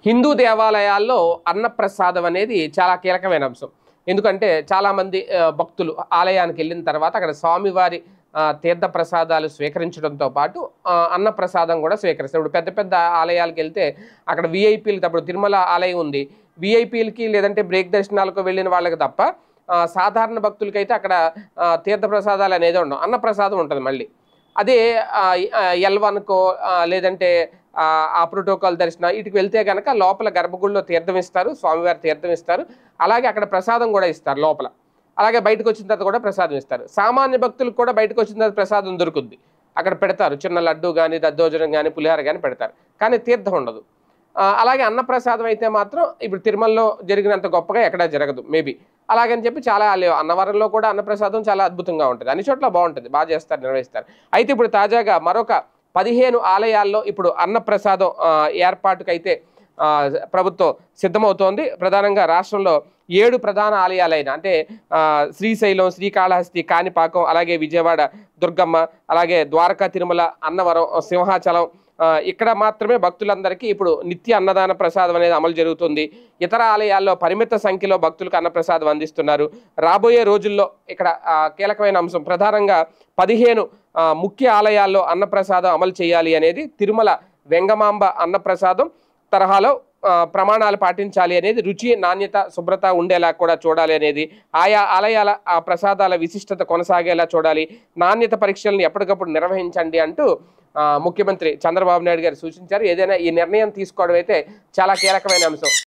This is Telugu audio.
హిందూ దేవాలయాల్లో అన్నప్రసాదం అనేది చాలా కీలకమైన అంశం. ఎందుకంటే చాలామంది భక్తులు ఆలయానికి వెళ్ళిన తర్వాత అక్కడ స్వామివారి తీర్థ ప్రసాదాలు స్వీకరించడంతో పాటు అన్నప్రసాదం కూడా స్వీకరిస్తారు. ఇప్పుడు పెద్ద పెద్ద ఆలయాలకు వెళ్తే అక్కడ వీఐపీలు ఇప్పుడు తిరుమల ఆలయం ఉంది. వీఐపీలకి లేదంటే బ్రేక్ దర్శనాలకు వెళ్ళిన వాళ్ళకి తప్ప సాధారణ భక్తులకైతే అక్కడ తీర్థ ప్రసాదాలు అనేది ఉండవు. అన్నప్రసాదం ఉంటుంది మళ్ళీ. అదే ఎల్1కో లేదంటే ఆ ప్రోటోకాల్ దర్శనం వీటికి వెళ్తే కనుక లోపల గర్భగుడిలో తీర్థం ఇస్తారు, స్వామివారి తీర్థం ఇస్తారు. అలాగే అక్కడ ప్రసాదం కూడా ఇస్తారు లోపల. అలాగే బయటకు వచ్చిన తర్వాత కూడా ప్రసాదం ఇస్తారు. సామాన్య భక్తులకు కూడా బయటకు వచ్చిన తర్వాత ప్రసాదం దొరుకుద్ది. అక్కడ పెడతారు, చిన్న లడ్డు కానీ దద్దోజనం కానీ పులిహార కానీ పెడతారు, కానీ తీర్థం ఉండదు. అలాగే అన్నప్రసాదం అయితే మాత్రం ఇప్పుడు తిరుమలలో జరిగినంత గొప్పగా ఎక్కడా జరగదు మేబీ. అలాగని చెప్పి చాలా అన్నవరంలో కూడా అన్నప్రసాదం చాలా అద్భుతంగా ఉంటుంది, అన్ని చోట్ల బాగుంటుంది, బాగా చేస్తారు, నిర్వహిస్తారు. అయితే ఇప్పుడు తాజాగా మరొక 15 ఆలయాల్లో ఇప్పుడు అన్నప్రసాదం ఏర్పాటుకైతే ప్రభుత్వం సిద్ధమవుతోంది. ప్రధానంగా రాష్ట్రంలో 7 ప్రధాన ఆలయాలైన అంటే శ్రీశైలం, శ్రీకాళహస్తి, కాణిపాకం, అలాగే విజయవాడ దుర్గమ్మ, అలాగే ద్వారకా, తిరుమల, అన్నవరం, సింహాచలం ఇక్కడ మాత్రమే భక్తులందరికీ ఇప్పుడు నిత్య అన్నదాన ప్రసాదం అనేది అమలు జరుగుతుంది. ఇతర ఆలయాల్లో పరిమిత సంఖ్యలో భక్తులకు అన్నప్రసాదం అందిస్తున్నారు. రాబోయే రోజుల్లో ఇక్కడ కీలకమైన అంశం ప్రధానంగా 15 ముఖ్య ఆలయాల్లో అన్నప్రసాదం అమలు చేయాలి అనేది, తిరుమల వెంగమాంబ అన్నప్రసాదం తరహాలో ప్రమాణాలు పాటించాలి అనేది, రుచి, నాణ్యత, శుభ్రత ఉండేలా కూడా చూడాలి అనేది, ఆయా ఆలయాల ఆ ప్రసాదాల విశిష్టత కొనసాగేలా చూడాలి, నాణ్యత పరీక్షలను ఎప్పటికప్పుడు నిర్వహించండి అంటూ ముఖ్యమంత్రి చంద్రబాబు నాయుడు గారు సూచించారు. ఏదైనా ఈ నిర్ణయం తీసుకోవడం అయితే చాలా కీలకమైన అంశం.